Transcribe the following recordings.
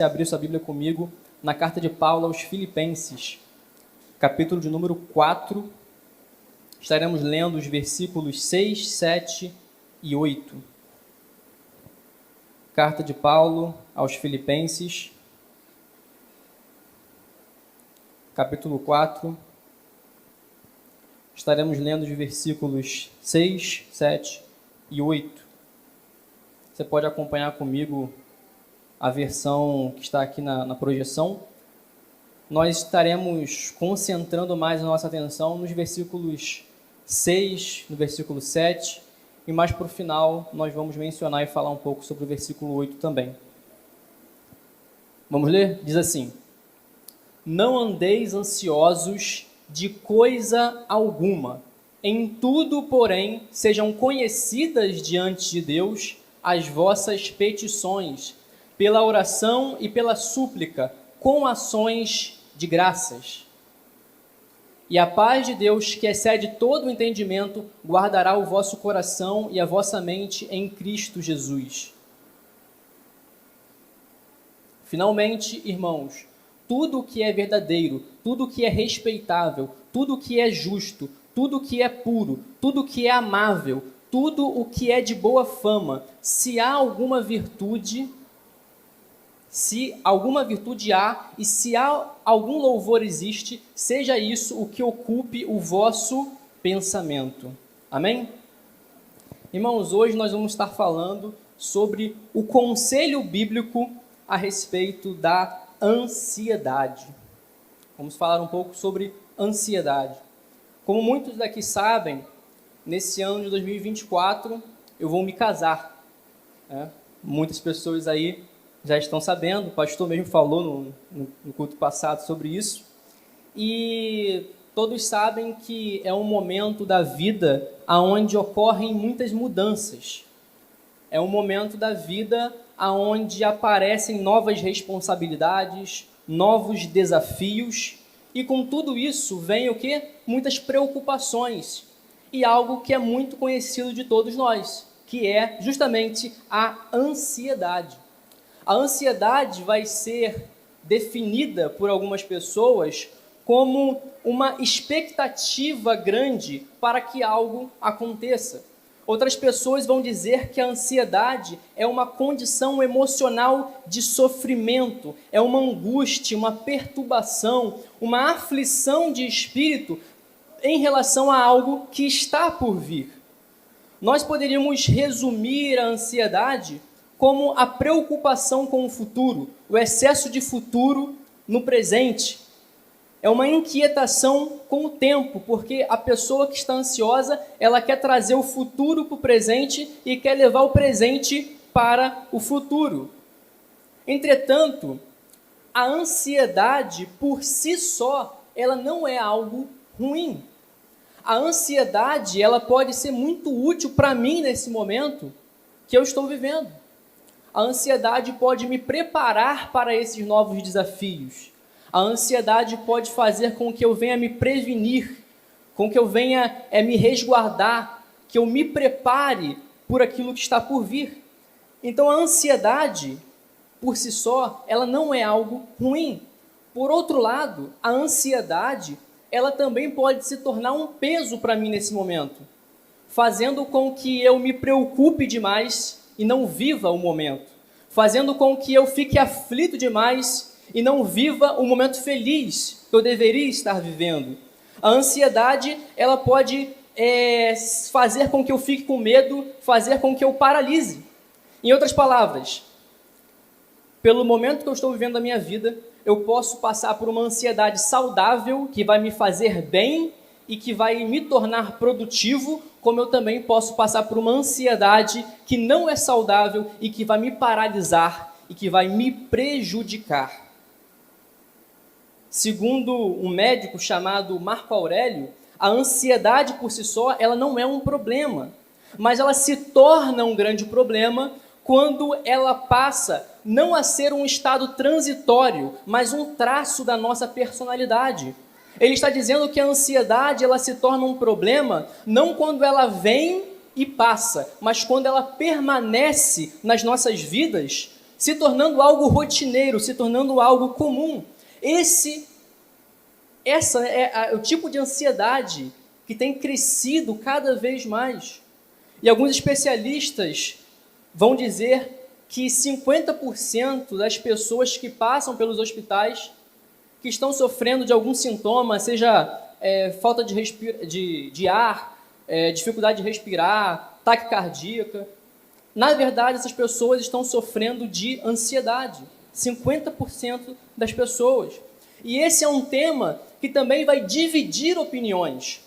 Abrir sua Bíblia comigo na carta de Paulo aos Filipenses, capítulo de número 4. Estaremos lendo os versículos 6, 7 e 8. Carta de Paulo aos Filipenses, capítulo 4. Estaremos lendo os versículos 6, 7 e 8. Você pode acompanhar comigo a versão que está aqui na projeção. Nós estaremos concentrando mais a nossa atenção nos versículos 6, no versículo 7, e mais para o final nós vamos mencionar e falar um pouco sobre o versículo 8 também. Vamos ler? Diz assim: Não andeis ansiosos de coisa alguma, em tudo, porém, sejam conhecidas diante de Deus as vossas petições, pela oração e pela súplica, com ações de graças. E a paz de Deus, que excede todo o entendimento, guardará o vosso coração e a vossa mente em Cristo Jesus. Finalmente, irmãos, tudo o que é verdadeiro, tudo o que é respeitável, tudo o que é justo, tudo o que é puro, tudo o que é amável, tudo o que é de boa fama, se alguma virtude há e se há algum louvor existe, seja isso o que ocupe o vosso pensamento. Amém? Irmãos, hoje nós vamos estar falando sobre o conselho bíblico a respeito da ansiedade. Vamos falar um pouco sobre ansiedade. Como muitos daqui sabem, nesse ano de 2024 eu vou me casar. Muitas pessoas aí já estão sabendo, o pastor mesmo falou no culto passado sobre isso, e todos sabem que é um momento da vida onde ocorrem muitas mudanças. É um momento da vida onde aparecem novas responsabilidades, novos desafios, e com tudo isso vem o quê? Muitas preocupações, e algo que é muito conhecido de todos nós, que é justamente a ansiedade. A ansiedade vai ser definida por algumas pessoas como uma expectativa grande para que algo aconteça. Outras pessoas vão dizer que a ansiedade é uma condição emocional de sofrimento, é uma angústia, uma perturbação, uma aflição de espírito em relação a algo que está por vir. Nós poderíamos resumir a ansiedade como a preocupação com o futuro, o excesso de futuro no presente. É uma inquietação com o tempo, porque a pessoa que está ansiosa, ela quer trazer o futuro para o presente e quer levar o presente para o futuro. Entretanto, a ansiedade por si só, ela não é algo ruim. A ansiedade, ela pode ser muito útil para mim nesse momento que eu estou vivendo. A ansiedade pode me preparar para esses novos desafios. A ansiedade pode fazer com que eu venha me prevenir, com que eu venha me resguardar, que eu me prepare por aquilo que está por vir. Então a ansiedade, por si só, ela não é algo ruim. Por outro lado, a ansiedade, ela também pode se tornar um peso para mim nesse momento, fazendo com que eu me preocupe demais e não viva o momento, fazendo com que eu fique aflito demais e não viva o momento feliz que eu deveria estar vivendo. A ansiedade, ela pode fazer com que eu fique com medo, fazer com que eu paralise. Em outras palavras, pelo momento que eu estou vivendo a minha vida, eu posso passar por uma ansiedade saudável que vai me fazer bem e que vai me tornar produtivo, como eu também posso passar por uma ansiedade que não é saudável e que vai me paralisar e que vai me prejudicar. Segundo um médico chamado Marco Aurélio, a ansiedade por si só, ela não é um problema, mas ela se torna um grande problema quando ela passa não a ser um estado transitório, mas um traço da nossa personalidade. Ele está dizendo que a ansiedade, ela se torna um problema não quando ela vem e passa, mas quando ela permanece nas nossas vidas, se tornando algo rotineiro, se tornando algo comum. Esse é o tipo de ansiedade que tem crescido cada vez mais. E alguns especialistas vão dizer que 50% das pessoas que passam pelos hospitais, que estão sofrendo de algum sintoma, seja falta de ar, dificuldade de respirar, ataque cardíaco, na verdade essas pessoas estão sofrendo de ansiedade. 50% das pessoas. E esse é um tema que também vai dividir opiniões,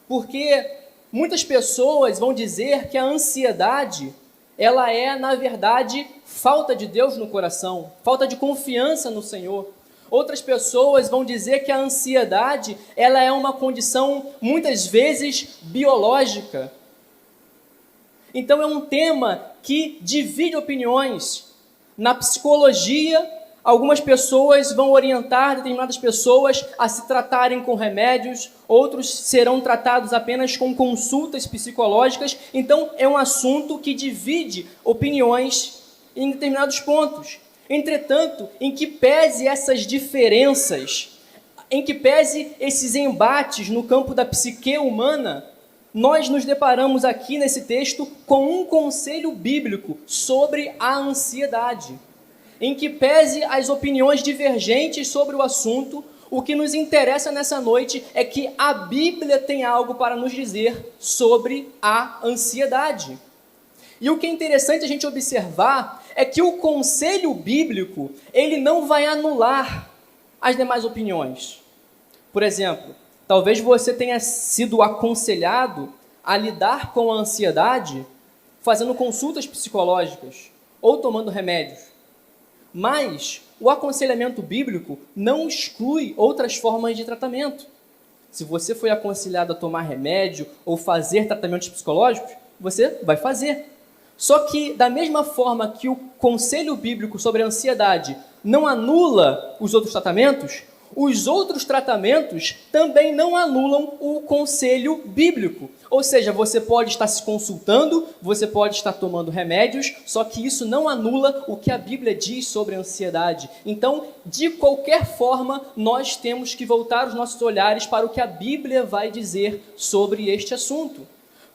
porque muitas pessoas vão dizer que a ansiedade, ela é, na verdade, falta de Deus no coração, falta de confiança no Senhor. Outras pessoas vão dizer que a ansiedade, ela é uma condição, muitas vezes, biológica. Então é um tema que divide opiniões. Na psicologia, algumas pessoas vão orientar determinadas pessoas a se tratarem com remédios, outros serão tratados apenas com consultas psicológicas. Então, é um assunto que divide opiniões em determinados pontos. Entretanto, em que pese essas diferenças, em que pese esses embates no campo da psique humana, nós nos deparamos aqui nesse texto com um conselho bíblico sobre a ansiedade. Em que pese as opiniões divergentes sobre o assunto, o que nos interessa nessa noite é que a Bíblia tem algo para nos dizer sobre a ansiedade. E o que é interessante a gente observar é que o conselho bíblico, ele não vai anular as demais opiniões. Por exemplo, talvez você tenha sido aconselhado a lidar com a ansiedade fazendo consultas psicológicas ou tomando remédios. Mas o aconselhamento bíblico não exclui outras formas de tratamento. Se você foi aconselhado a tomar remédio ou fazer tratamentos psicológicos, você vai fazer. Só que, da mesma forma que o conselho bíblico sobre a ansiedade não anula os outros tratamentos, os outros tratamentos também não anulam o conselho bíblico. Ou seja, você pode estar se consultando, você pode estar tomando remédios, só que isso não anula o que a Bíblia diz sobre a ansiedade. Então, de qualquer forma, nós temos que voltar os nossos olhares para o que a Bíblia vai dizer sobre este assunto.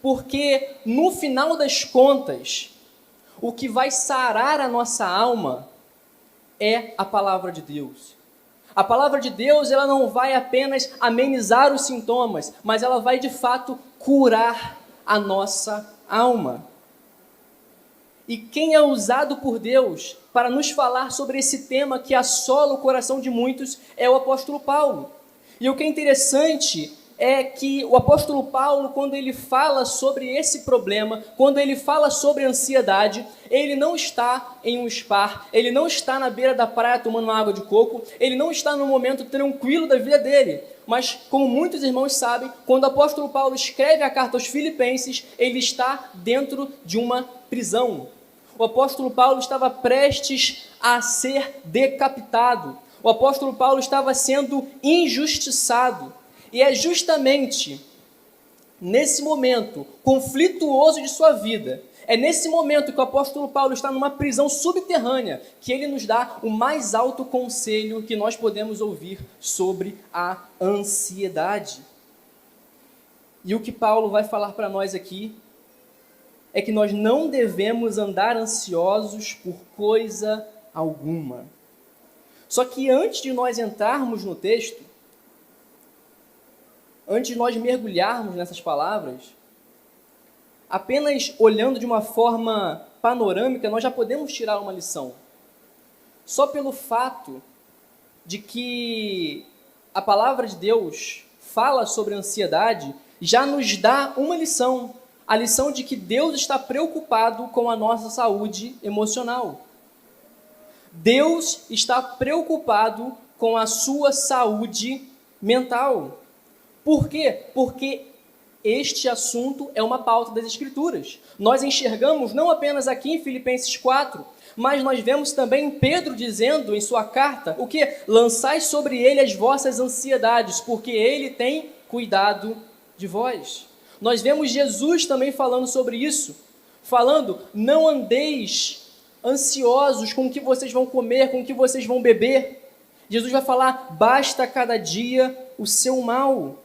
Porque, no final das contas, o que vai sarar a nossa alma é a palavra de Deus. A palavra de Deus, ela não vai apenas amenizar os sintomas, mas ela vai, de fato, curar a nossa alma. E quem é usado por Deus para nos falar sobre esse tema que assola o coração de muitos é o apóstolo Paulo. E o que é interessante é que o apóstolo Paulo, quando ele fala sobre esse problema, quando ele fala sobre ansiedade, ele não está em um spa, ele não está na beira da praia tomando uma água de coco, ele não está num momento tranquilo da vida dele. Mas, como muitos irmãos sabem, quando o apóstolo Paulo escreve a carta aos Filipenses, ele está dentro de uma prisão. O apóstolo Paulo estava prestes a ser decapitado. O apóstolo Paulo estava sendo injustiçado. E é justamente nesse momento conflituoso de sua vida, é nesse momento que o apóstolo Paulo está numa prisão subterrânea, que ele nos dá o mais alto conselho que nós podemos ouvir sobre a ansiedade. E o que Paulo vai falar para nós aqui é que nós não devemos andar ansiosos por coisa alguma. Só que antes de nós entrarmos no texto, antes de nós mergulharmos nessas palavras, apenas olhando de uma forma panorâmica, nós já podemos tirar uma lição. Só pelo fato de que a palavra de Deus fala sobre ansiedade, já nos dá uma lição. A lição de que Deus está preocupado com a nossa saúde emocional. Deus está preocupado com a sua saúde mental. Por quê? Porque este assunto é uma pauta das Escrituras. Nós enxergamos não apenas aqui em Filipenses 4, mas nós vemos também Pedro dizendo em sua carta, o que? Lançai sobre ele as vossas ansiedades, porque ele tem cuidado de vós. Nós vemos Jesus também falando sobre isso, falando, não andeis ansiosos com o que vocês vão comer, com o que vocês vão beber. Jesus vai falar, basta cada dia o seu mal.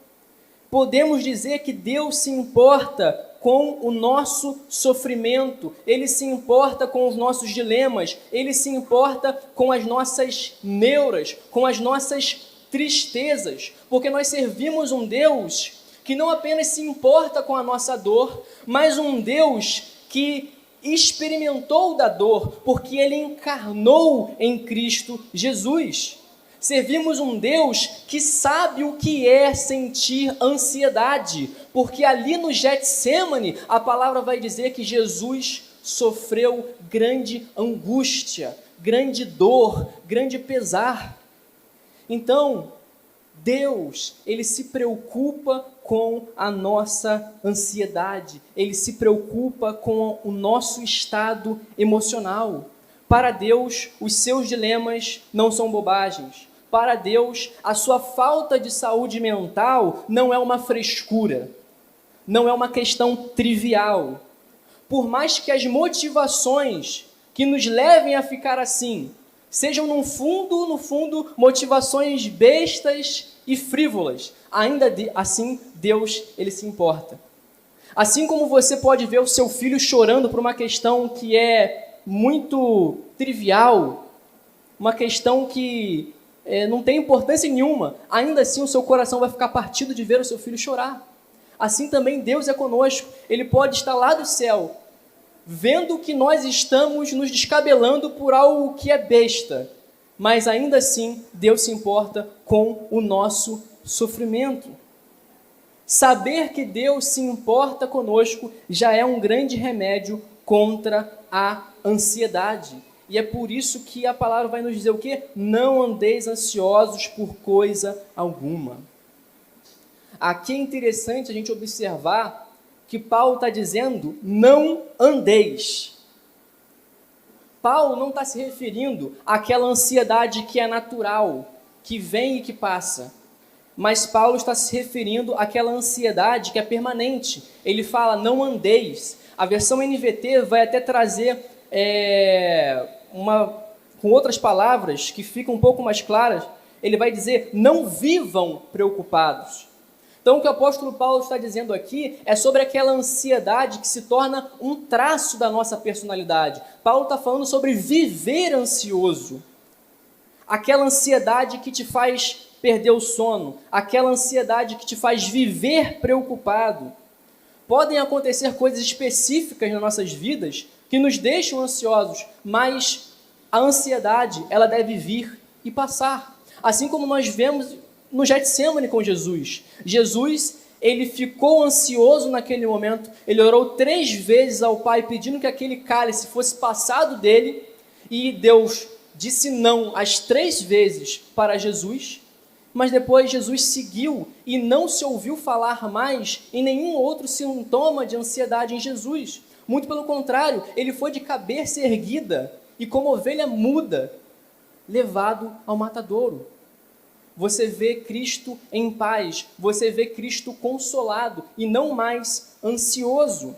Podemos dizer que Deus se importa com o nosso sofrimento, Ele se importa com os nossos dilemas, Ele se importa com as nossas neuras, com as nossas tristezas, porque nós servimos um Deus que não apenas se importa com a nossa dor, mas um Deus que experimentou da dor, porque Ele encarnou em Cristo Jesus. Servimos um Deus que sabe o que é sentir ansiedade, porque ali no Getsêmani, a palavra vai dizer que Jesus sofreu grande angústia, grande dor, grande pesar. Então, Deus, Ele se preocupa com a nossa ansiedade, Ele se preocupa com o nosso estado emocional. Para Deus, os seus dilemas não são bobagens. Para Deus, a sua falta de saúde mental não é uma frescura, não é uma questão trivial. Por mais que as motivações que nos levem a ficar assim sejam, no fundo, motivações bestas e frívolas, ainda assim Deus, Ele se importa. Assim como você pode ver o seu filho chorando por uma questão que é muito trivial, uma questão que não tem importância nenhuma, ainda assim o seu coração vai ficar partido de ver o seu filho chorar. Assim também Deus é conosco. Ele pode estar lá do céu, vendo que nós estamos nos descabelando por algo que é besta, mas ainda assim Deus se importa com o nosso sofrimento. Saber que Deus se importa conosco já é um grande remédio contra a ansiedade. E é por isso que a palavra vai nos dizer o quê? Não andeis ansiosos por coisa alguma. Aqui é interessante a gente observar que Paulo está dizendo, não andeis. Paulo não está se referindo àquela ansiedade que é natural, que vem e que passa. Mas Paulo está se referindo àquela ansiedade que é permanente. Ele fala, não andeis. A versão NVT vai até trazer com outras palavras que ficam um pouco mais claras. Ele vai dizer, não vivam preocupados. Então, o que o apóstolo Paulo está dizendo aqui é sobre aquela ansiedade que se torna um traço da nossa personalidade. Paulo está falando sobre viver ansioso. Aquela ansiedade que te faz perder o sono, aquela ansiedade que te faz viver preocupado. Podem acontecer coisas específicas nas nossas vidas que nos deixam ansiosos, mas a ansiedade, ela deve vir e passar. Assim como nós vemos no Getsêmani com Jesus. Jesus, ele ficou ansioso naquele momento, ele orou 3 vezes ao Pai pedindo que aquele cálice fosse passado dele, e Deus disse não as 3 vezes para Jesus, mas depois Jesus seguiu e não se ouviu falar mais em nenhum outro sintoma de ansiedade em Jesus. Muito pelo contrário, ele foi de cabeça erguida e como ovelha muda, levado ao matadouro. Você vê Cristo em paz, você vê Cristo consolado e não mais ansioso.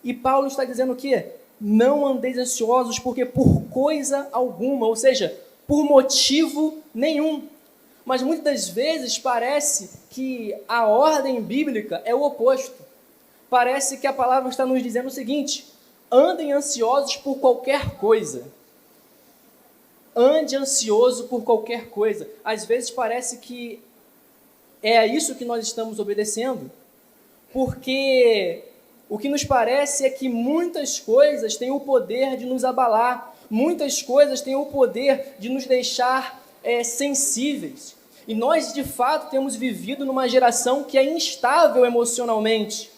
E Paulo está dizendo o quê? Não andeis ansiosos porque por coisa alguma, ou seja, por motivo nenhum. Mas muitas das vezes parece que a ordem bíblica é o oposto. Parece que a palavra está nos dizendo o seguinte, andem ansiosos por qualquer coisa. Ande ansioso por qualquer coisa. Às vezes parece que é a isso que nós estamos obedecendo, porque o que nos parece é que muitas coisas têm o poder de nos abalar, muitas coisas têm o poder de nos deixar sensíveis. E nós, de fato, temos vivido numa geração que é instável emocionalmente.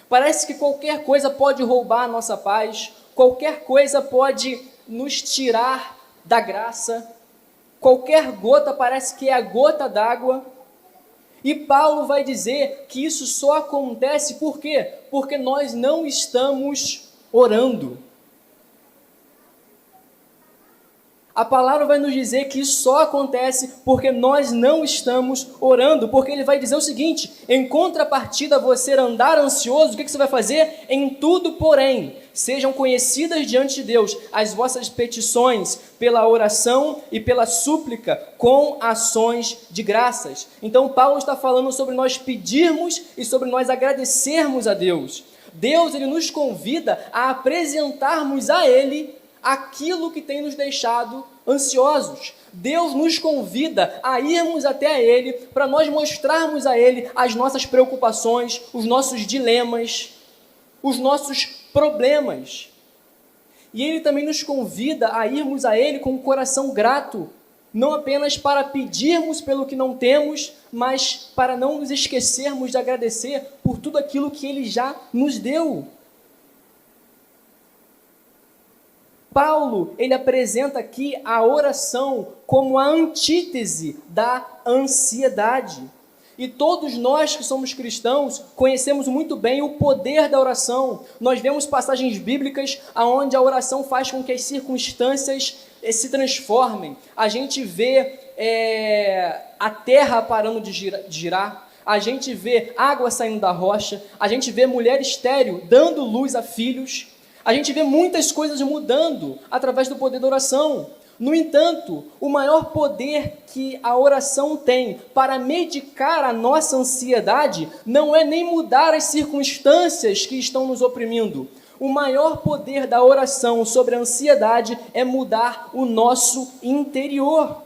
Parece que qualquer coisa pode roubar a nossa paz, qualquer coisa pode nos tirar da graça, qualquer gota parece que é a gota d'água, e Paulo vai dizer que isso só acontece por quê? Porque nós não estamos orando. A palavra vai nos dizer que isso só acontece porque nós não estamos orando, porque ele vai dizer o seguinte: em contrapartida, você andar ansioso, o que você vai fazer? Em tudo, porém, sejam conhecidas diante de Deus as vossas petições pela oração e pela súplica com ações de graças. Então Paulo está falando sobre nós pedirmos e sobre nós agradecermos a Deus. Deus, ele nos convida a apresentarmos a Ele aquilo que tem nos deixado ansiosos. Deus nos convida a irmos até Ele para nós mostrarmos a Ele as nossas preocupações, os nossos dilemas, os nossos problemas. E Ele também nos convida a irmos a Ele com um coração grato, não apenas para pedirmos pelo que não temos, mas para não nos esquecermos de agradecer por tudo aquilo que Ele já nos deu. Paulo, ele apresenta aqui a oração como a antítese da ansiedade. E todos nós que somos cristãos conhecemos muito bem o poder da oração. Nós vemos passagens bíblicas onde a oração faz com que as circunstâncias se transformem. A gente vê a terra parando de girar, a gente vê água saindo da rocha, a gente vê mulher estéril dando luz a filhos. A gente vê muitas coisas mudando através do poder da oração. No entanto, o maior poder que a oração tem para medicar a nossa ansiedade não é nem mudar as circunstâncias que estão nos oprimindo. O maior poder da oração sobre a ansiedade é mudar o nosso interior.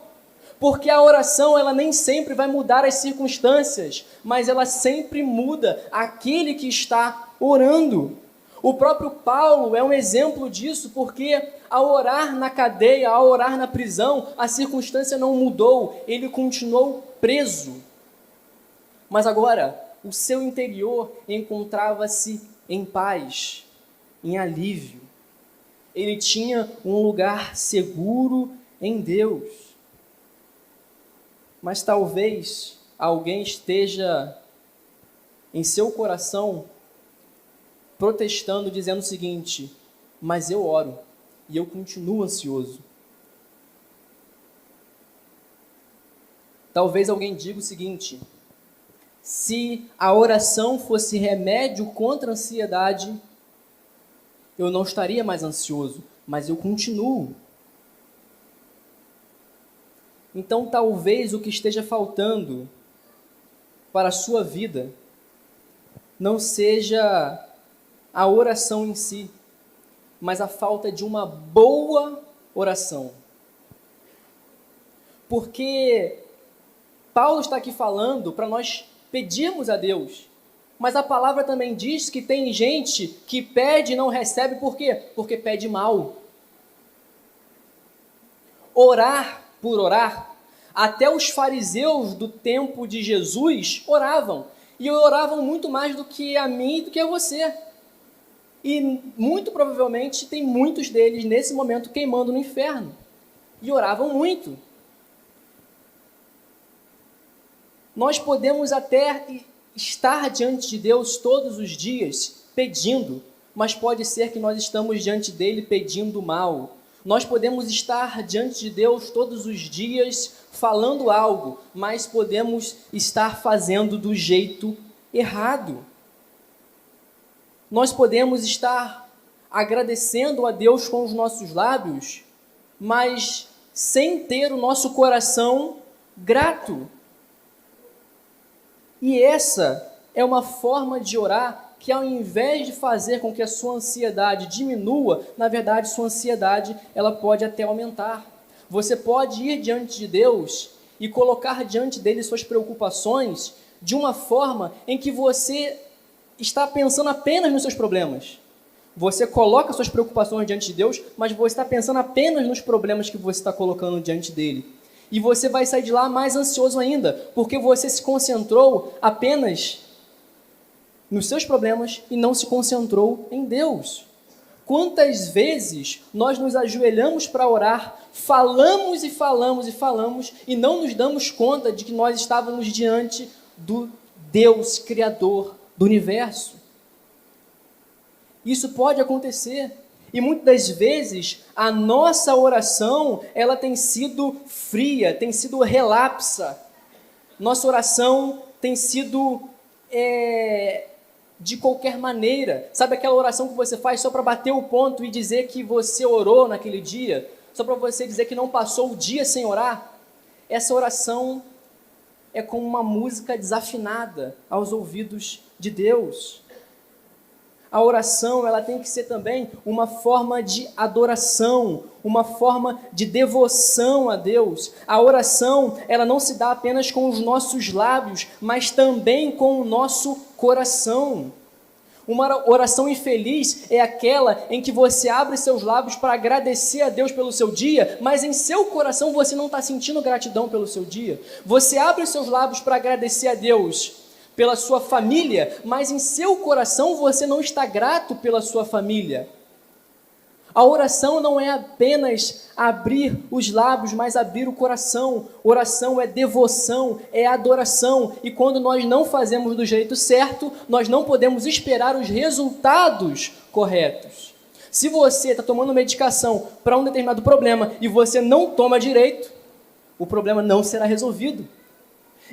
Porque a oração, ela nem sempre vai mudar as circunstâncias, mas ela sempre muda aquele que está orando. O próprio Paulo é um exemplo disso, porque ao orar na cadeia, ao orar na prisão, a circunstância não mudou, ele continuou preso. Mas agora, o seu interior encontrava-se em paz, em alívio. Ele tinha um lugar seguro em Deus. Mas talvez alguém esteja em seu coração protestando, dizendo o seguinte: mas eu oro e eu continuo ansioso. Talvez alguém diga o seguinte: se a oração fosse remédio contra a ansiedade, eu não estaria mais ansioso, mas eu continuo. Então talvez o que esteja faltando para a sua vida não seja a oração em si, mas a falta de uma boa oração. Porque Paulo está aqui falando para nós pedirmos a Deus, mas a palavra também diz que tem gente que pede e não recebe, por quê? Porque pede mal. Orar por orar, até os fariseus do tempo de Jesus oravam, e oravam muito mais do que a mim e do que a você. E muito provavelmente tem muitos deles nesse momento queimando no inferno. E oravam muito. Nós podemos até estar diante de Deus todos os dias pedindo, mas pode ser que nós estamos diante dele pedindo mal. Nós podemos estar diante de Deus todos os dias falando algo, mas podemos estar fazendo do jeito errado. Nós podemos estar agradecendo a Deus com os nossos lábios, mas sem ter o nosso coração grato. E essa é uma forma de orar que, ao invés de fazer com que a sua ansiedade diminua, na verdade, sua ansiedade ela pode até aumentar. Você pode ir diante de Deus e colocar diante dele suas preocupações de uma forma em que você está pensando apenas nos seus problemas. Você coloca suas preocupações diante de Deus, mas você está pensando apenas nos problemas que você está colocando diante dele. E você vai sair de lá mais ansioso ainda, porque você se concentrou apenas nos seus problemas e não se concentrou em Deus. Quantas vezes nós nos ajoelhamos para orar, falamos e falamos e falamos, e não nos damos conta de que nós estávamos diante do Deus Criador do universo. Isso pode acontecer. E muitas das vezes a nossa oração, ela tem sido fria, tem sido relapsa. Nossa oração tem sido de qualquer maneira. Sabe aquela oração que você faz só para bater o ponto e dizer que você orou naquele dia? Só para você dizer que não passou o dia sem orar? Essa oração é como uma música desafinada aos ouvidos de Deus. A oração, ela tem que ser também uma forma de adoração, uma forma de devoção a Deus. A oração, ela não se dá apenas com os nossos lábios, mas também com o nosso coração. Uma oração infeliz é aquela em que você abre seus lábios para agradecer a Deus pelo seu dia, mas em seu coração você não está sentindo gratidão pelo seu dia. Você abre seus lábios para agradecer a Deus pela sua família, mas em seu coração você não está grato pela sua família. A oração não é apenas abrir os lábios, mas abrir o coração. Oração é devoção, é adoração. E quando nós não fazemos do jeito certo, nós não podemos esperar os resultados corretos. Se você está tomando medicação para um determinado problema e você não toma direito, o problema não será resolvido.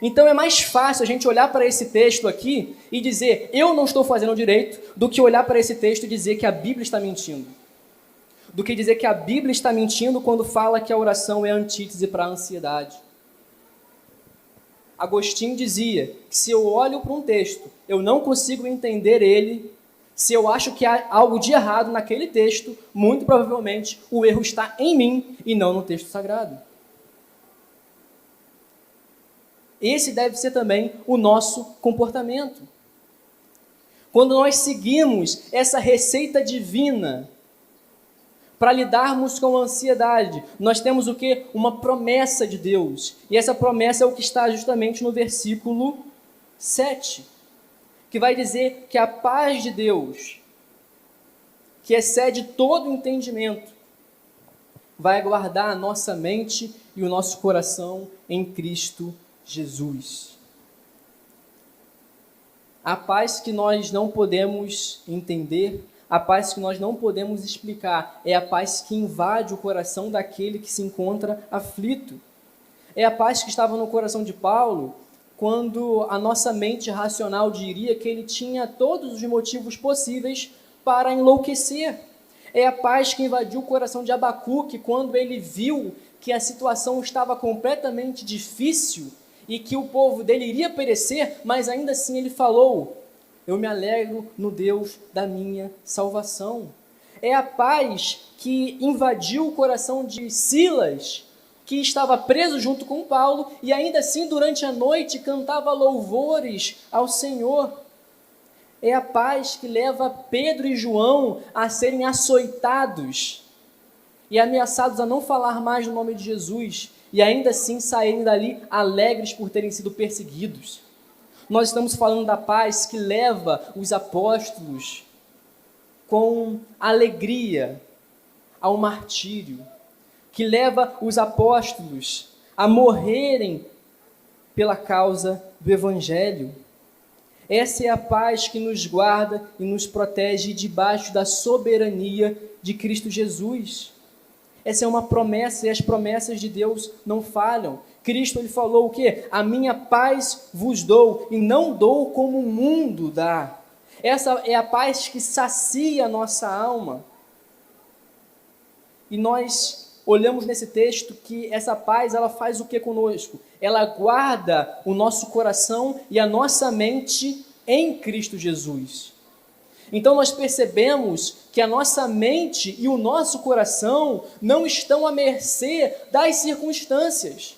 Então é mais fácil a gente olhar para esse texto aqui e dizer, eu não estou fazendo direito, do que olhar para esse texto e dizer que a Bíblia está mentindo. Do que dizer que a Bíblia está mentindo quando fala que a oração é antítese para a ansiedade. Agostinho dizia que se eu olho para um texto, eu não consigo entender ele, se eu acho que há algo de errado naquele texto, muito provavelmente o erro está em mim e não no texto sagrado. Esse deve ser também o nosso comportamento. Quando nós seguimos essa receita divina para lidarmos com a ansiedade, nós temos o quê? Uma promessa de Deus. E essa promessa é o que está justamente no versículo 7, que vai dizer que a paz de Deus, que excede todo entendimento, vai guardar a nossa mente e o nosso coração em Cristo Jesus. A paz que nós não podemos entender, a paz que nós não podemos explicar, é a paz que invade o coração daquele que se encontra aflito. É a paz que estava no coração de Paulo, quando a nossa mente racional diria que ele tinha todos os motivos possíveis para enlouquecer. É a paz que invadiu o coração de Abacuque, quando ele viu que a situação estava completamente difícil e que o povo dele iria perecer, mas ainda assim ele falou, eu me alegro no Deus da minha salvação. É a paz que invadiu o coração de Silas, que estava preso junto com Paulo, e ainda assim durante a noite cantava louvores ao Senhor. É a paz que leva Pedro e João a serem açoitados e ameaçados a não falar mais no nome de Jesus, e ainda assim saírem dali alegres por terem sido perseguidos. Nós estamos falando da paz que leva os apóstolos com alegria ao martírio, que leva os apóstolos a morrerem pela causa do Evangelho. Essa é a paz que nos guarda e nos protege debaixo da soberania de Cristo Jesus. Essa é uma promessa e as promessas de Deus não falham. Cristo ele falou o quê? A minha paz vos dou e não dou como o mundo dá. Essa é a paz que sacia a nossa alma. E nós olhamos nesse texto que essa paz ela faz o que conosco? Ela guarda o nosso coração e a nossa mente em Cristo Jesus. Então nós percebemos que a nossa mente e o nosso coração não estão à mercê das circunstâncias.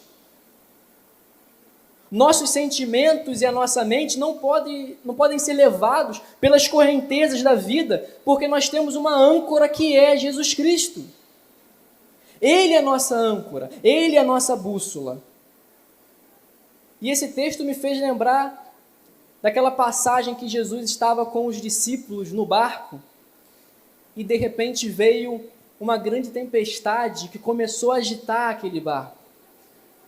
Nossos sentimentos e a nossa mente não podem ser levados pelas correntezas da vida, porque nós temos uma âncora que é Jesus Cristo. Ele é a nossa âncora, Ele é a nossa bússola. E esse texto me fez lembrar daquela passagem que Jesus estava com os discípulos no barco e de repente veio uma grande tempestade que começou a agitar aquele barco.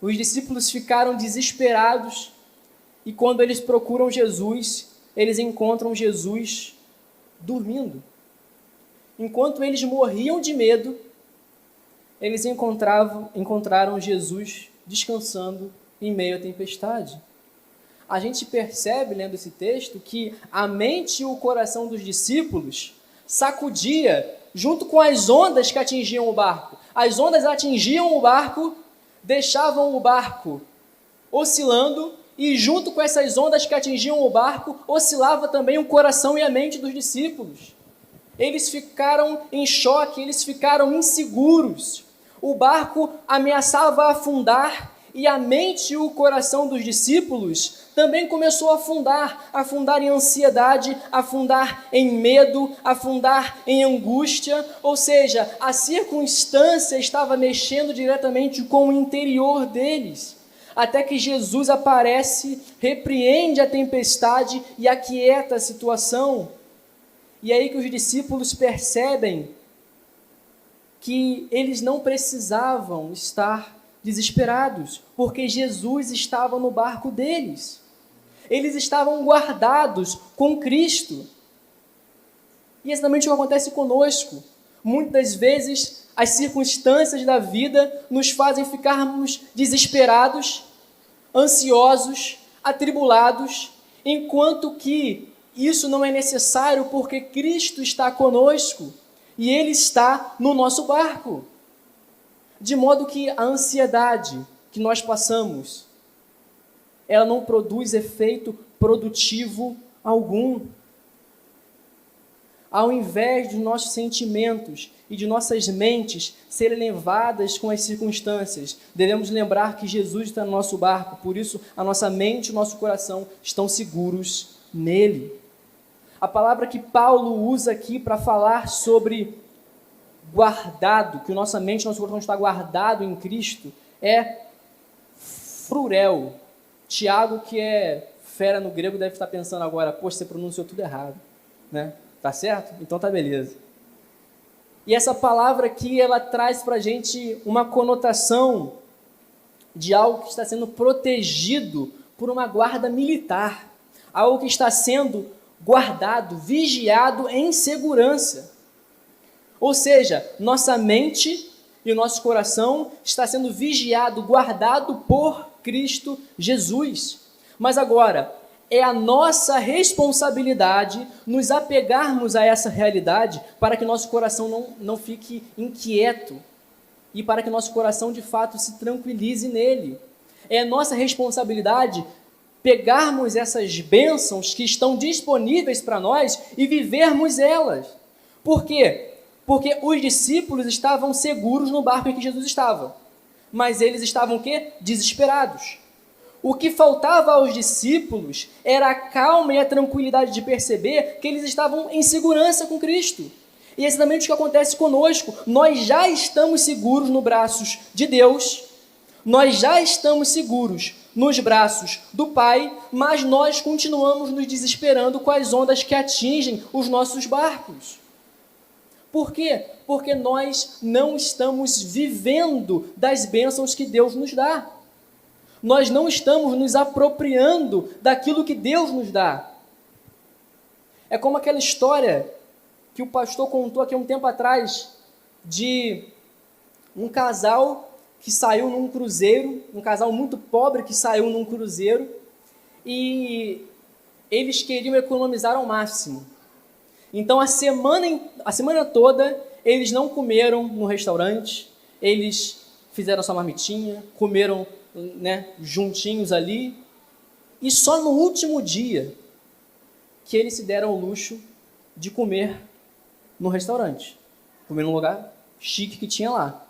Os discípulos ficaram desesperados e quando eles procuram Jesus, eles encontram Jesus dormindo. enquanto eles morriam de medo, eles encontraram Jesus descansando em meio à tempestade. A gente percebe, lendo esse texto, que a mente e o coração dos discípulos sacudia junto com as ondas que atingiam o barco. As ondas atingiam o barco, deixavam o barco oscilando, e junto com essas ondas que atingiam o barco, oscilava também o coração e a mente dos discípulos. Eles ficaram em choque, eles ficaram inseguros. O barco ameaçava afundar, e a mente e o coração dos discípulos também começou a afundar em ansiedade, afundar em medo, afundar em angústia, ou seja, a circunstância estava mexendo diretamente com o interior deles, até que Jesus aparece, repreende a tempestade e aquieta a situação. E aí que os discípulos percebem que eles não precisavam estar desesperados, porque Jesus estava no barco deles. Eles estavam guardados com Cristo. E é exatamente o que acontece conosco. Muitas vezes, as circunstâncias da vida nos fazem ficarmos desesperados, ansiosos, atribulados, enquanto que isso não é necessário, porque Cristo está conosco e Ele está no nosso barco. De modo que a ansiedade que nós passamos, ela não produz efeito produtivo algum. Ao invés de nossos sentimentos e de nossas mentes serem levadas com as circunstâncias, devemos lembrar que Jesus está no nosso barco, por isso a nossa mente e o nosso coração estão seguros nele. A palavra que Paulo usa aqui para falar sobre guardado, que nossa mente e nosso coração está guardado em Cristo, é frurel. Tiago, que é fera no grego, deve estar pensando agora, poxa, você pronunciou tudo errado, né? Tá certo? Então tá beleza. E essa palavra aqui, ela traz para a gente uma conotação de algo que está sendo protegido por uma guarda militar, algo que está sendo guardado, vigiado em segurança. Ou seja, nossa mente e o nosso coração está sendo vigiado, guardado por Cristo Jesus. Mas agora, é a nossa responsabilidade nos apegarmos a essa realidade para que nosso coração não fique inquieto e para que nosso coração de fato se tranquilize nele. É nossa responsabilidade pegarmos essas bênçãos que estão disponíveis para nós e vivermos elas. Por quê? Porque os discípulos estavam seguros no barco em que Jesus estava, mas eles estavam o quê? Desesperados. O que faltava aos discípulos era a calma e a tranquilidade de perceber que eles estavam em segurança com Cristo. E é exatamente o que acontece conosco. Nós já estamos seguros nos braços de Deus, nós já estamos seguros nos braços do Pai, mas nós continuamos nos desesperando com as ondas que atingem os nossos barcos. Por quê? Porque nós não estamos vivendo das bênçãos que Deus nos dá. Nós não estamos nos apropriando daquilo que Deus nos dá. É como aquela história que o pastor contou aqui um tempo atrás, de um casal que saiu num cruzeiro, um casal muito pobre que saiu num cruzeiro, e eles queriam economizar ao máximo. Então, a semana toda, eles não comeram no restaurante, eles fizeram a sua marmitinha, comeram, né, juntinhos ali, e só no último dia que eles se deram ao luxo de comer no restaurante, comer num lugar chique que tinha lá.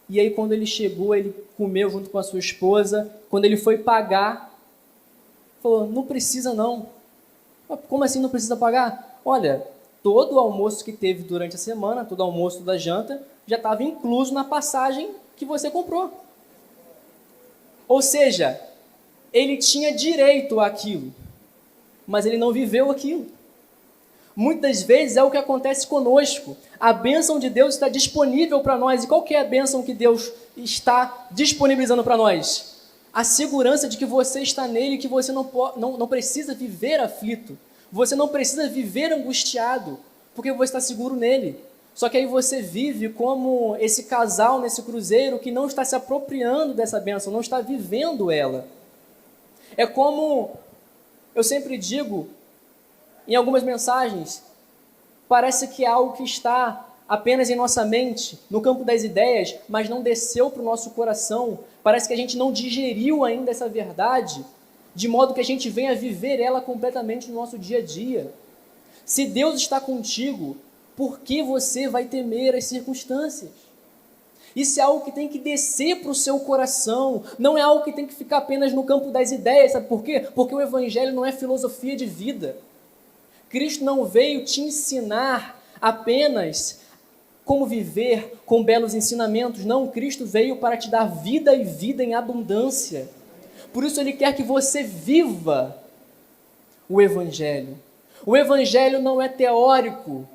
E aí, quando ele chegou, ele comeu junto com a sua esposa. Quando ele foi pagar, falou, não precisa não. Como assim não precisa pagar? Olha, todo o almoço que teve durante a semana, todo o almoço da janta, já estava incluso na passagem que você comprou. Ou seja, ele tinha direito àquilo, mas ele não viveu aquilo. Muitas vezes é o que acontece conosco. A bênção de Deus está disponível para nós. E qual que é a bênção que Deus está disponibilizando para nós? A segurança de que você está nele, que você não precisa viver aflito. Você não precisa viver angustiado. porque você está seguro nele. Só que aí você vive como esse casal nesse cruzeiro que não está se apropriando dessa bênção, não está vivendo ela. É como eu sempre digo em algumas mensagens, parece que é algo que está apenas em nossa mente, no campo das ideias, mas não desceu para o nosso coração. Parece que a gente não digeriu ainda essa verdade, de modo que a gente venha viver ela completamente no nosso dia a dia. Se Deus está contigo, por que você vai temer as circunstâncias? Isso é algo que tem que descer para o seu coração, não é algo que tem que ficar apenas no campo das ideias, sabe por quê? Porque o Evangelho não é filosofia de vida. Cristo não veio te ensinar apenas como viver com belos ensinamentos, não, Cristo veio para te dar vida e vida em abundância. Por isso Ele quer que você viva o Evangelho. O Evangelho não é teórico.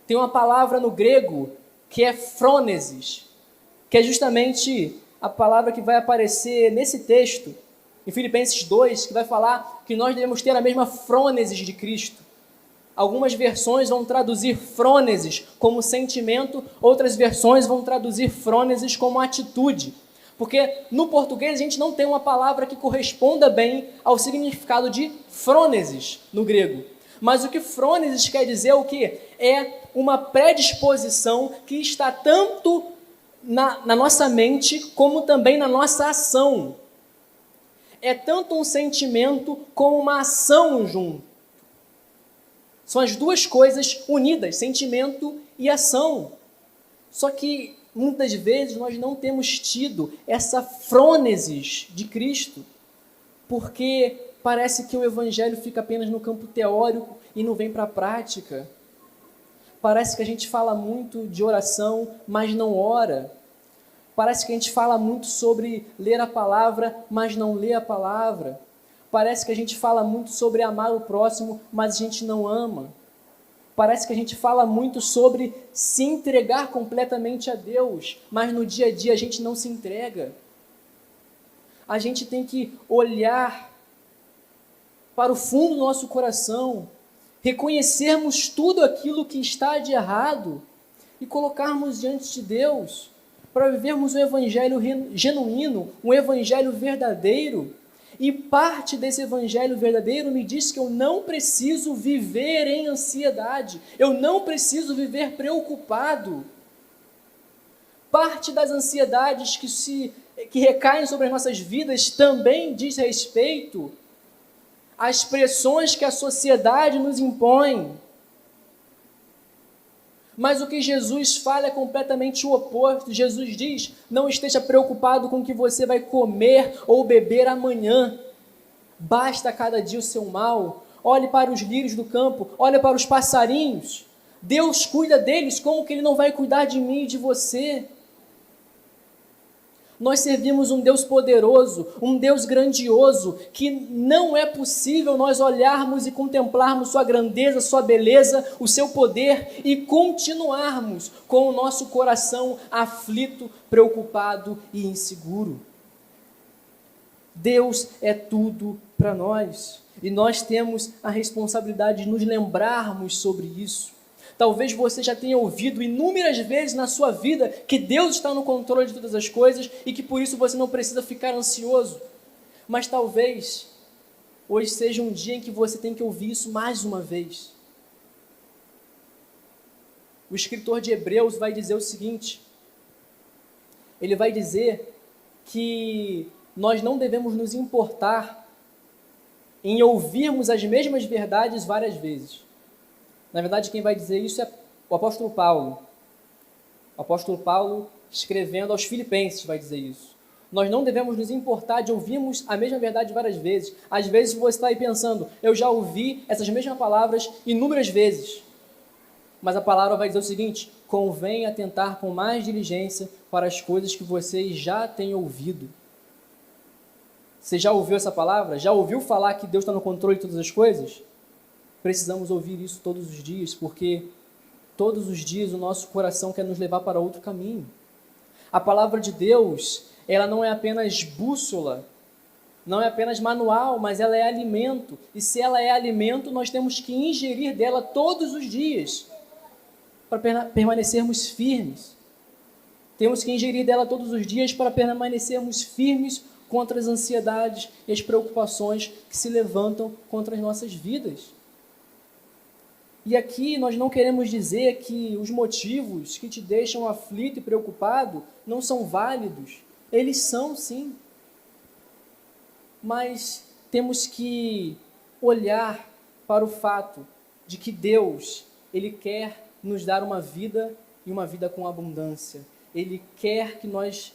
Tem uma palavra no grego que é frônesis, que é justamente a palavra que vai aparecer nesse texto, em Filipenses 2, que vai falar que nós devemos ter a mesma frônesis de Cristo. Algumas versões vão traduzir frônesis como sentimento, outras versões vão traduzir frônesis como atitude. Porque no português a gente não tem uma palavra que corresponda bem ao significado de frônesis no grego. Mas o que frônesis quer dizer é o quê? É uma predisposição que está tanto na nossa mente como também na nossa ação. É tanto um sentimento como uma ação junto. São as duas coisas unidas, sentimento e ação. Só que muitas vezes nós não temos tido essa frônesis de Cristo, porque parece que o Evangelho fica apenas no campo teórico e não vem para a prática. Parece que a gente fala muito de oração, mas não ora. Parece que a gente fala muito sobre ler a palavra, mas não lê a palavra. Parece que a gente fala muito sobre amar o próximo, mas a gente não ama. Parece que a gente fala muito sobre se entregar completamente a Deus, mas no dia a dia a gente não se entrega. A gente tem que olhar para o fundo do nosso coração, reconhecermos tudo aquilo que está de errado e colocarmos diante de Deus para vivermos um evangelho genuíno, um evangelho verdadeiro. E parte desse evangelho verdadeiro me diz que eu não preciso viver em ansiedade, eu não preciso viver preocupado. Parte das ansiedades que recaem sobre as nossas vidas também diz respeito às pressões que a sociedade nos impõe. Mas o que Jesus fala é completamente o oposto. Jesus diz, não esteja preocupado com o que você vai comer ou beber amanhã. Basta cada dia o seu mal. Olhe para os lírios do campo, olhe para os passarinhos. Deus cuida deles, como que Ele não vai cuidar de mim e de você? Nós servimos um Deus poderoso, um Deus grandioso, que não é possível nós olharmos e contemplarmos sua grandeza, sua beleza, o seu poder e continuarmos com o nosso coração aflito, preocupado e inseguro. Deus é tudo para nós e nós temos a responsabilidade de nos lembrarmos sobre isso. Talvez você já tenha ouvido inúmeras vezes na sua vida que Deus está no controle de todas as coisas e que por isso você não precisa ficar ansioso. Mas talvez hoje seja um dia em que você tem que ouvir isso mais uma vez. O escritor de Hebreus vai dizer o seguinte, ele vai dizer que nós não devemos nos importar em ouvirmos as mesmas verdades várias vezes. Na verdade, quem vai dizer isso é o apóstolo Paulo. O apóstolo Paulo, escrevendo aos Filipenses, vai dizer isso. Nós não devemos nos importar de ouvirmos a mesma verdade várias vezes. Às vezes você está aí pensando, eu já ouvi essas mesmas palavras inúmeras vezes. Mas a palavra vai dizer o seguinte, convém atentar com mais diligência para as coisas que vocês já têm ouvido. Você já ouviu essa palavra? Já ouviu falar que Deus está no controle de todas as coisas? Precisamos ouvir isso todos os dias, porque todos os dias o nosso coração quer nos levar para outro caminho. A palavra de Deus, ela não é apenas bússola Não é apenas manual, mas ela é alimento. E se ela é alimento, nós temos que ingerir dela todos os dias para permanecermos firmes. Temos que ingerir dela todos os dias para permanecermos firmes contra as ansiedades e as preocupações que se levantam contra as nossas vidas. E aqui nós não queremos dizer que os motivos que te deixam aflito e preocupado não são válidos. Eles são, sim. Mas temos que olhar para o fato de que Deus, Ele quer nos dar uma vida e uma vida com abundância. Ele quer que nós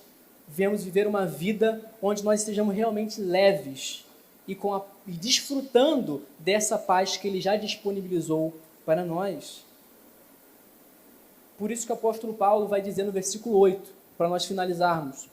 venhamos viver uma vida onde nós estejamos realmente leves e desfrutando dessa paz que Ele já disponibilizou para nós. Por isso que o apóstolo Paulo vai dizer no versículo 8, para nós finalizarmos.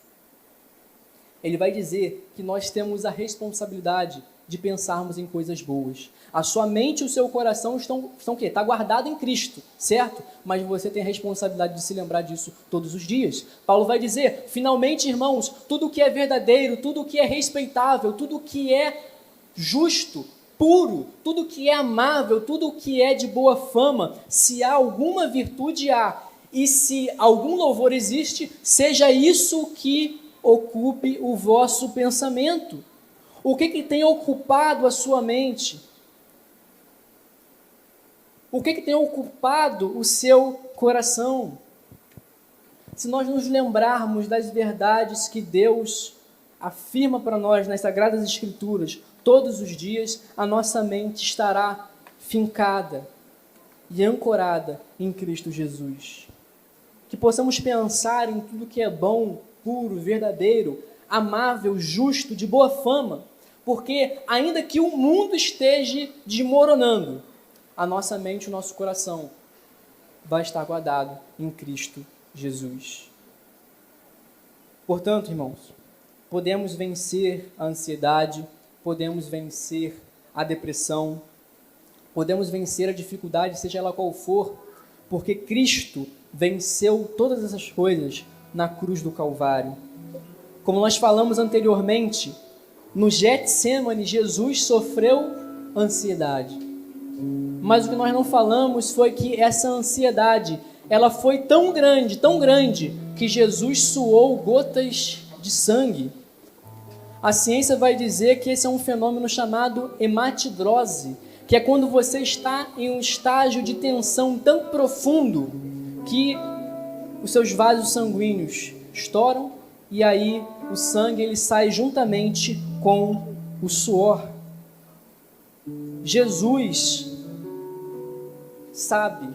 Ele vai dizer que nós temos a responsabilidade de pensarmos em coisas boas. A sua mente e o seu coração estão o quê? Está guardado em Cristo, certo? Mas você tem a responsabilidade de se lembrar disso todos os dias. Paulo vai dizer, finalmente, irmãos, tudo o que é verdadeiro, tudo o que é respeitável, tudo o que é justo, puro, tudo o que é amável, tudo o que é de boa fama, se há alguma virtude e se algum louvor existe, seja isso que ocupe o vosso pensamento. O que tem ocupado a sua mente? O que tem ocupado o seu coração? Se nós nos lembrarmos das verdades que Deus afirma para nós nas Sagradas Escrituras, todos os dias a nossa mente estará fincada e ancorada em Cristo Jesus. Que possamos pensar em tudo que é bom, puro, verdadeiro, amável, justo, de boa fama, porque ainda que o mundo esteja desmoronando, a nossa mente e o nosso coração vai estar guardado em Cristo Jesus. Portanto, irmãos, podemos vencer a ansiedade, podemos vencer a depressão, podemos vencer a dificuldade, seja ela qual for, porque Cristo venceu todas essas coisas na cruz do Calvário. Como nós falamos anteriormente, no Getsêmani, Jesus sofreu ansiedade. Mas o que nós não falamos foi que essa ansiedade, ela foi tão grande, que Jesus suou gotas de sangue. A ciência vai dizer que esse é um fenômeno chamado hematidrose, que é quando você está em um estágio de tensão tão profundo que os seus vasos sanguíneos estouram e aí o sangue ele sai juntamente com o suor. Jesus sabe,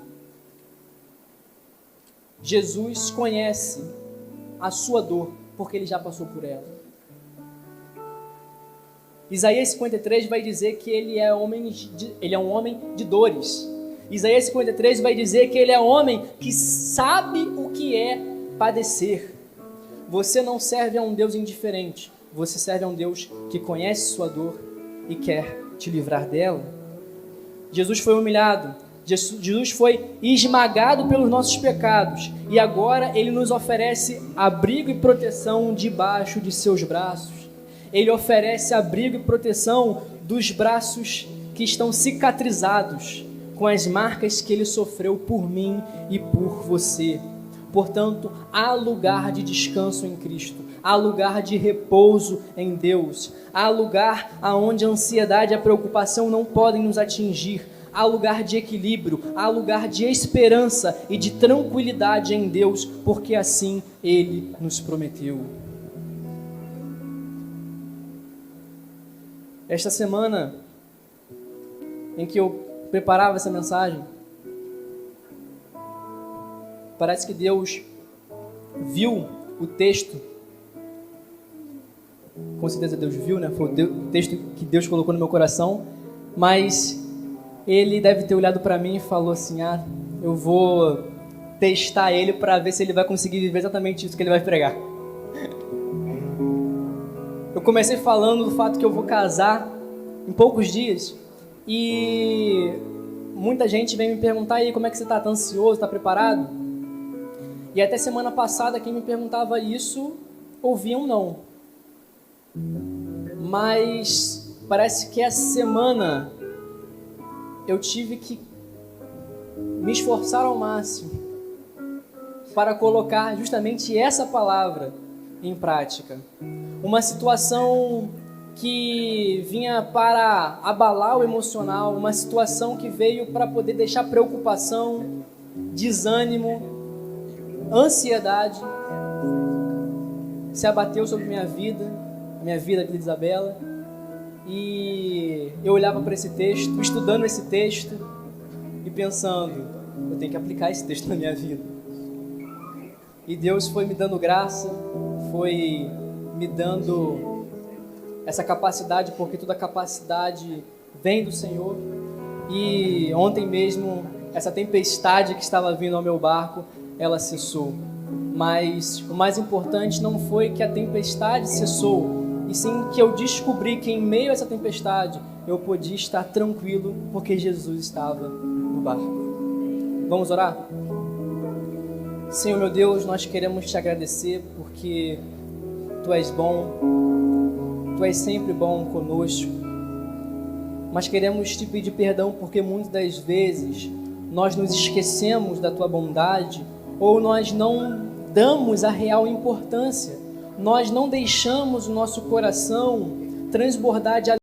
Jesus conhece a sua dor, porque ele já passou por ela. Isaías 53 vai dizer que ele é um homem de dores. Isaías 53 vai dizer que ele é homem que sabe o que é padecer. Você não serve a um Deus indiferente, você serve a um Deus que conhece sua dor e quer te livrar dela. Jesus foi humilhado, Jesus foi esmagado pelos nossos pecados e agora ele nos oferece abrigo e proteção debaixo de seus braços. Ele oferece abrigo e proteção dos braços que estão cicatrizados com as marcas que ele sofreu por mim e por você. Portanto, há lugar de descanso em Cristo, há lugar de repouso em Deus, há lugar onde a ansiedade e a preocupação não podem nos atingir, há lugar de equilíbrio, há lugar de esperança e de tranquilidade em Deus, porque assim Ele nos prometeu. Esta semana em que eu preparava essa mensagem, parece que Deus viu o texto, com certeza Deus viu, né? Foi o texto que Deus colocou no meu coração, mas Ele deve ter olhado para mim e falou assim, eu vou testar ele para ver se ele vai conseguir viver exatamente isso que ele vai pregar. Eu comecei falando do fato que eu vou casar em poucos dias e muita gente vem me perguntar, aí, como é que você está? Está ansioso? Está preparado? E até semana passada, quem me perguntava isso, ouvia um não. mas parece que essa semana eu tive que me esforçar ao máximo para colocar justamente essa palavra em prática. Uma situação que vinha para abalar o emocional, uma situação que veio para poder deixar preocupação, desânimo, ansiedade, se abateu sobre minha vida, a vida de Isabela, e eu olhava para esse texto, estudando esse texto e pensando, eu tenho que aplicar esse texto na minha vida. E Deus foi me dando graça, foi me dando essa capacidade, porque toda capacidade vem do Senhor. E ontem mesmo, essa tempestade que estava vindo ao meu barco, ela cessou. Mas o mais importante não foi que a tempestade cessou, e sim que eu descobri que em meio a essa tempestade eu podia estar tranquilo, porque Jesus estava no barco. Vamos orar? Senhor meu Deus, nós queremos te agradecer porque Tu és bom, Tu és sempre bom conosco, mas queremos te pedir perdão porque muitas das vezes nós nos esquecemos da Tua bondade, ou nós não damos a real importância, nós não deixamos o nosso coração transbordar de